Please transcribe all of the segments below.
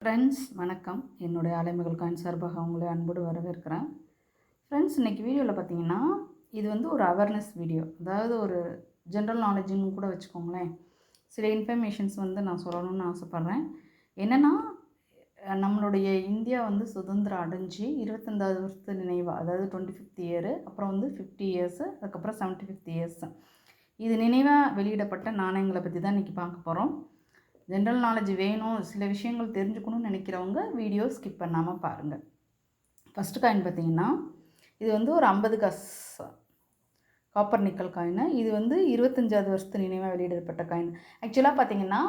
Friends வணக்கம். என்னுடைய அலைமகள் coin சார்பாக உங்களை அன்போடு வரவேற்கிறேன். ஃப்ரெண்ட்ஸ், இன்றைக்கி வீடியோவில் பார்த்தீங்கன்னா, இது வந்து ஒரு அவேர்னஸ் வீடியோ. அதாவது ஒரு ஜென்ரல் நாலேஜுன்னு கூட வச்சுக்கோங்களேன். சில இன்ஃபர்மேஷன்ஸ் வந்து நான் சொல்லணும்னு ஆசைப்பட்றேன். என்னென்னா, நம்மளுடைய இந்தியா வந்து சுதந்திரம் அடைஞ்சு 25வது வருஷத்து நினைவாக, அதாவது 25th இயரு, அப்புறம் வந்து 50 இயர்ஸு, அதுக்கப்புறம் 75th இயர்ஸு, இது நினைவாக வெளியிடப்பட்ட நாணயங்களை பற்றி தான் இன்றைக்கி பார்க்க போகிறோம். ஜென்ரல் நாலேஜ் வேணும், சில விஷயங்கள் தெரிஞ்சுக்கணும்னு நினைக்கிறவங்க வீடியோ ஸ்கிப் பண்ணாமல் பாருங்கள். ஃபஸ்ட்டு காயின் பார்த்திங்கன்னா, இது வந்து ஒரு 50 காசு காப்பர் நிக்கல் காயின். இது வந்து 25வது வருஷத்து நினைவாக வெளியிடப்பட்ட காயின். ஆக்சுவலாக பார்த்திங்கன்னா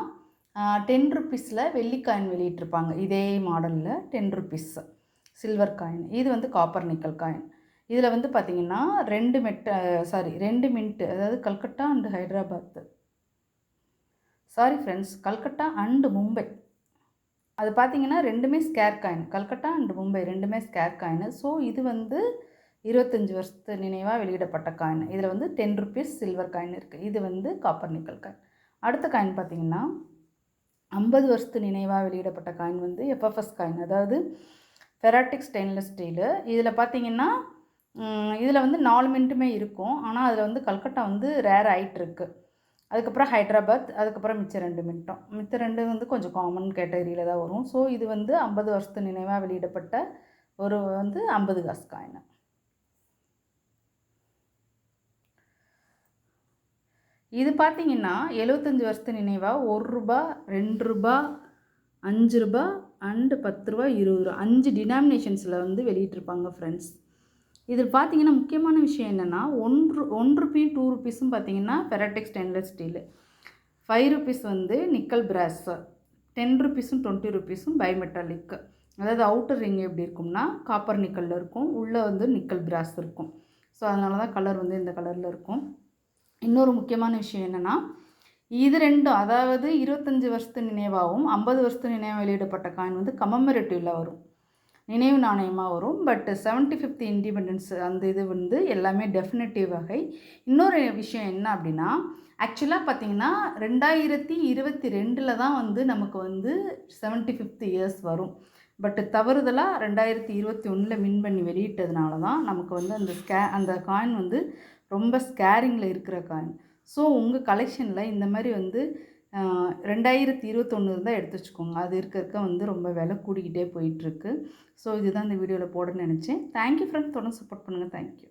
10 ருப்பீஸில் வெள்ளி காயின் வெளியிட்டிருப்பாங்க. இதே மாடலில் 10 ருப்பீஸ் சில்வர் காயின். இது வந்து காப்பர் நிக்கல் காயின். இதில் வந்து பார்த்திங்கன்னா 2 மின்ட்டு, அதாவது Calcutta and Hyderabad, sorry friends, Calcutta and Mumbai. அது பார்த்திங்கன்னா ரெண்டுமே square coin. Calcutta and Mumbai ரெண்டுமே ஸ்கேர் காயின். ஸோ இது வந்து 25 வருஷத்து நினைவாக வெளியிடப்பட்ட காயின். இதில் வந்து 10 ருப்பீஸ் சில்வர் காயின் இருக்குது. இது வந்து காப்பர் நிக்கல் காயின். அடுத்த காயின் பார்த்திங்கன்னா 50 வருஷத்து நினைவாக வெளியிடப்பட்ட காயின் வந்து எஃப்எஃப்எஸ் காயின், அதாவது ஃபெராட்டிக் ஸ்டெயின்லெஸ் ஸ்டீலு. இதில் பார்த்திங்கன்னா இதில் வந்து 4 மின்ட்டுமே இருக்கும். ஆனால் அதில் வந்து கல்கட்டா வந்து ரேர் ஆகிட்டு இருக்குது. அதுக்கப்புறம் ஹைதராபாத், அதுக்கப்புறம் மிச்ச 2 மின்ட்டும். மிச்ச 2 வந்து கொஞ்சம் காமன் கேட்டகரியில் தான் வரும். ஸோ இது வந்து 50 வருஷத்து நினைவாக வெளியிடப்பட்ட ஒரு வந்து 50 காசு காயின். இது பார்த்திங்கன்னா 75 வருஷத்து நினைவாக 1 ரூபா, 2 ரூபா, 5 ரூபா அண்டு 10 ரூபா, 20 ரூபா 5 டினாமினேஷன்ஸில் வந்து வெளியிட்டிருப்பாங்க ஃப்ரெண்ட்ஸ். இதில் பார்த்தீங்கன்னா முக்கியமான விஷயம் என்னென்னா, 1 ருப்பி 2 ருப்பீஸும் பார்த்தீங்கன்னா ஃபெராட்டிக் ஸ்டெயின்லெஸ் ஸ்டீலு, 5 ருப்பீஸ் வந்து நிக்கல் பிராஸு, 10 ருப்பீஸும் 20 ருப்பீஸும் பைமெட்டாலிக். அதாவது அவுட்டர் ரிங் எப்படி இருக்கும்னா காப்பர் நிக்கலில் இருக்கும், உள்ளே வந்து நிக்கல் பிராஸ் இருக்கும். ஸோ அதனால தான் கலர் வந்து இந்த கலரில் இருக்கும். இன்னொரு முக்கியமான விஷயம் என்னென்னா, இது ரெண்டும், அதாவது 25 வருஷத்து நினைவாகவும் 50 வருஷத்து நினைவாக வெளியிடப்பட்ட காயின் வந்து கமமரேட்டிவில் வரும், நினைவு நாணயமாக வரும். பட் 75th இண்டிபெண்டன்ஸ் அந்த இது வந்து எல்லாமே டெஃபினட்டிவ் வகை. இன்னொரு விஷயம் என்ன அப்படின்னா, ஆக்சுவலாக பார்த்திங்கன்னா 2022 தான் வந்து நமக்கு வந்து 75th இயர்ஸ் வரும். பட் தவறுதலாக 2021 வின் பண்ணி வெளியிட்டதுனால தான் நமக்கு வந்து அந்த காயின் வந்து ரொம்ப ஸ்கேரிங்கில் இருக்கிற காயின். ஸோ உங்கள் கலெக்ஷனில் இந்த மாதிரி வந்து 2021 இருந்தால் எடுத்து வச்சுக்கோங்க. அது இருக்க வந்து ரொம்ப விலை கூடிக்கிட்டே போயிட்டுருக்கு. ஸோ இதுதான் இந்த வீடியோவில் போடணும்னு நினச்சேன். தேங்க்யூ ஃப்ரெண்ட்ஸ், தொடர்ந்து சப்போர்ட் பண்ணுங்கள். தேங்க்யூ.